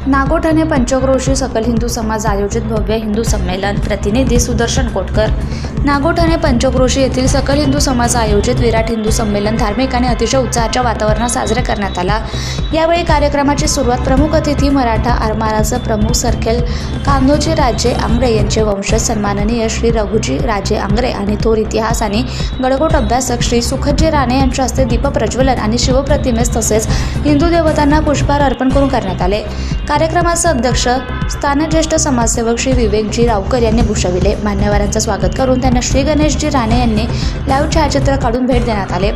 नागोठाणे पंचक्रोशी सकल हिंदू समाज आयोजित भव्य हिंदू संमेलन. प्रतिनिधी सुदर्शन कोटकर. नागोठाणे पंचक्रोशी येथील सकल हिंदू समाज आयोजित विराट हिंदू संमेलन धार्मिक आणि अतिशय उत्साहाच्या वातावरणात साजरे करण्यात आला. यावेळी कार्यक्रमाची सुरुवात प्रमुख अतिथी मराठा आरमाराचे प्रमुख सरखेल कान्होजी राजे आंगरे यांचे वंशज सन्माननीय श्री रघुजी राजे आंगरे आणि थोर इतिहास आणि गडकोट अभ्यासक श्री सुखदजी राणे यांच्या हस्ते दीप प्रज्वलन आणि शिवप्रतिमेस तसेच हिंदू देवतांना पुष्पहार अर्पण करून करण्यात आले. कार्यक्रमाचे अध्यक्ष स्थानज्येष्ठ समाजसेवक श्री विवेकजी रावकर यांनी भूषविले. मान्यवरांचे स्वागत करून त्यांना श्री गणेशजी राणे यांनी लाईव्ह छायाचित्र काढून भेट देण्यात आले.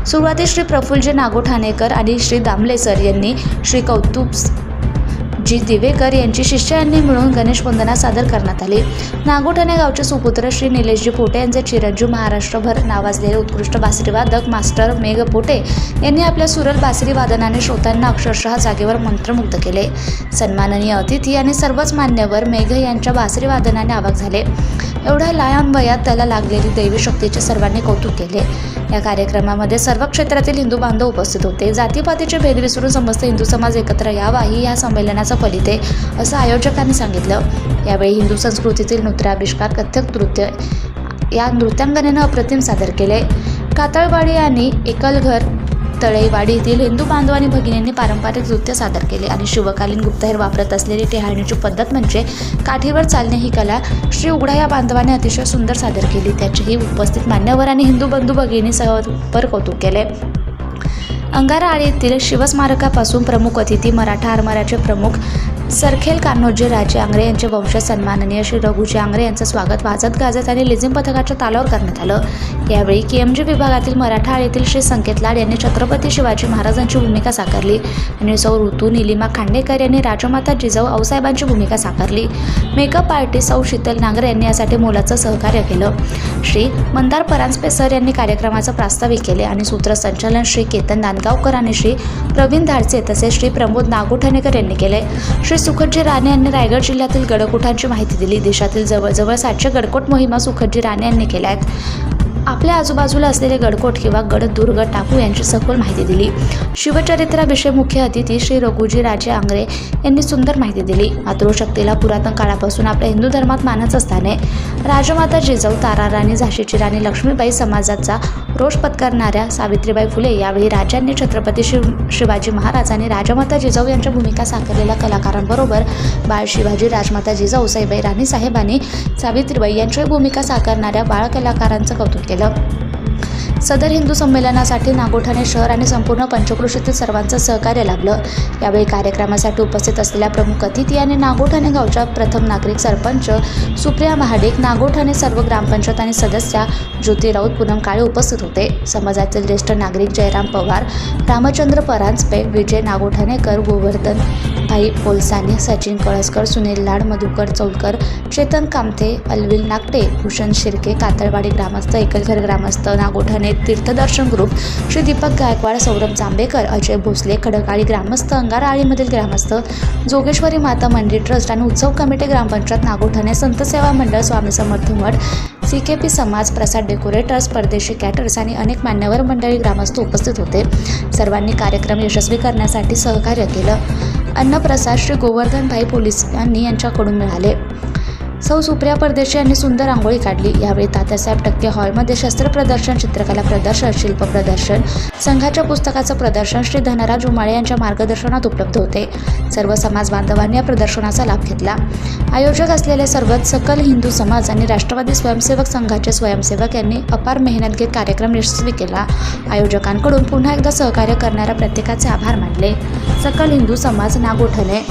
सुरुवातीस श्री प्रफुल्लजी नागोठाणेकर आणि श्री दामले सर यांनी श्री कौतुकजी दिवेकर यांची शिष्य यांनी मिळून गणेश वंदना सादर करण्यात आली. नागोठाणे गावचे सुपुत्र श्री निलेशजी पोटे यांचे चिरंजीव महाराष्ट्रभर नावाजलेले उत्कृष्ट बासरीवादक मास्टर मेघ पोटे यांनी आपल्या सुरेल बासरी वादनाने श्रोत्यांना अक्षरशः जागेवर मंत्रमुग्ध केले. सन्माननीय अतिथी आणि सर्वच मान्यवर मेघ यांच्या बासरी वादनाने अवाक झाले. एवढ्या लहान वयात त्याला लागलेली दैवी शक्तीचे सर्वांनी कौतुक केले. या कार्यक्रमामध्ये सर्व क्षेत्रातील हिंदू बांधव उपस्थित होते. जातीपातीचे भेद विसरून समस्त हिंदू समाज एकत्र यावा ही या संमेलनाचा फलित आहे असं आयोजकांनी सांगितलं. यावेळी हिंदू संस्कृतीतील नृत्याविष्कार कथ्थक नृत्य या नृत्यांगनेनं अप्रतिम सादर केले. कातळवाडी आणि एकलघर तळेवाडी येथील हिंदू बांधव आणि भगिनींनी पारंपरिक नृत्य सादर केले आणि शिवकालीन गुप्तहेर वापरत असलेली टेहाळणीची पद्धत म्हणजे काठीवर चालणे ही कला श्री उघडा या बांधवाने अतिशय सुंदर सादर केली. त्याचेही उपस्थित मान्यवर आणि हिंदू बंधू भगिनीसह कौतुक केले. अंगारा आळी येथील शिवस्मारकापासून प्रमुख अतिथी मराठा आरमाराचे प्रमुख सरखेल कान्होजी राजे आंगरे यांचे वंशज सन्माननीय श्री रघुजी आंगरे यांचं स्वागत वाजत गाजत आणि लेझिम पथकाच्या तालावर करण्यात आलं. यावेळी केएमजी विभागातील मराठा आळीतील श्री संकेत लाड यांनी छत्रपती शिवाजी महाराजांची भूमिका साकारली आणि सौ ऋतू निलिमा खांडेकर यांनी राजमाता जिजाऊ आऊसाहेबांची भूमिका साकारली. मेकअप आर्टिस्ट सौ शीतल नांगरे यांनी यासाठी मोलाचं सहकार्य केलं. श्री मंदार परांजपे सर यांनी कार्यक्रमाचं प्रास्ताविक केले आणि सूत्रसंचालन श्री केतन नांदगावकर आणि श्री प्रवीण धाडसे तसेच श्री प्रमोद नागोठाणेकर यांनी केले. श्री सुखदजी राणे यांनी रायगड जिल्ह्यातील गडकोटांची माहिती दिली. देशातील जवळजवळ 700 गडकोट मोहिमा सुखदजी राणे यांनी केल्या आहेत. आपल्या आजूबाजूला असलेले गडकोट किंवा गडदुर्ग टाकू यांची सखोल माहिती दिली. शिवचरित्राविषयी मुख्य अतिथी श्री रघुजी राजे आंगरे यांनी सुंदर माहिती दिली. मातृशक्तीला पुरातन काळापासून आपल्या हिंदू धर्मात मानाचं स्थान आहे. राजमाता जिजाऊ, ताराराणी, झाशीची राणी लक्ष्मीबाई, समाजाचा रोष पत्करणाऱ्या सावित्रीबाई फुले यावेळी राजांनी छत्रपती शिवाजी महाराज आणि राजमाता जिजाऊ यांच्या भूमिका साकारलेल्या कलाकारांबरोबर बाळ शिवाजी, राजमाता जिजाऊ, सईबाई राणीसाहेब आणि सावित्रीबाई यांच्या भूमिका साकारणाऱ्या बाळ कलाकारांचं कौतुक केलं. सदर हिंदू संमेलनासाठी नागोठाणे शहर आणि संपूर्ण पंचक्रोशीतील सर्वांचं सहकार्य लाभलं. यावेळी कार्यक्रमासाठी उपस्थित असलेल्या प्रमुख अतिथी आणि नागोठाणे गावच्या प्रथम नागरिक सरपंच सुप्रिया महाडिक, नागोठाणे सर्व ग्रामपंचायत आणि सदस्या ज्योती राऊत, पूनम काळे उपस्थित होते. समाजातील ज्येष्ठ नागरिक जयराम पवार, रामचंद्र परांजपे, विजय नागोठाणेकर, गोवर्धन भाई पोलसाने, सचिन कळसकर, सुनील लाड, मधुकर चौलकर, चेतन कामथे, अलविल नागटे, भूषण शिर्के, कातळवाडी ग्रामस्थ, एकलघर ग्रामस्थ, नागोठाणे तीर्थदर्शन ग्रुप, श्री दीपक गायकवाड, सौरभ जांभेकर, अजय भोसले, खडकाळी ग्रामस्थ, अंगारा आळीमधील ग्रामस्थ, जोगेश्वरी माता मंदिर ट्रस्ट आणि उत्सव कमिटी, ग्रामपंचायत नागोठाणे, संत सेवा मंडळ, स्वामी समर्थ मठ, CKP समाज, प्रसाद डेकोरेटर्स, परदेशी कॅटर्स आणि अनेक मान्यवर मंडळी ग्रामस्थ उपस्थित होते. सर्वांनी कार्यक्रम यशस्वी करण्यासाठी सहकार्य केलं. अन्नप्रसाद श्री गोवर्धन भाई पोलीस यांच्याकडून मिळाले. सौ सुप्रिया परदेशी यांनी सुंदर रांगोळी काढली. यावेळी तात्यासाहेब टक्के हॉलमध्ये शस्त्र प्रदर्शन, चित्रकला प्रदर्शन, शिल्प प्रदर्शन, संघाच्या पुस्तकाचं प्रदर्शन श्री धनराज उमाळे यांच्या मार्गदर्शनात उपलब्ध होते. सर्व समाज बांधवांनी या प्रदर्शनाचा लाभ घेतला. आयोजक असलेले सर्वच सकल हिंदू समाज आणि राष्ट्रवादी स्वयंसेवक संघाचे स्वयंसेवक यांनी अपार मेहनत घेत कार्यक्रम यशस्वी केला. आयोजकांकडून पुन्हा एकदा सहकार्य करणाऱ्या प्रत्येकाचे आभार मानले. सकल हिंदू समाज, नागोठाणे.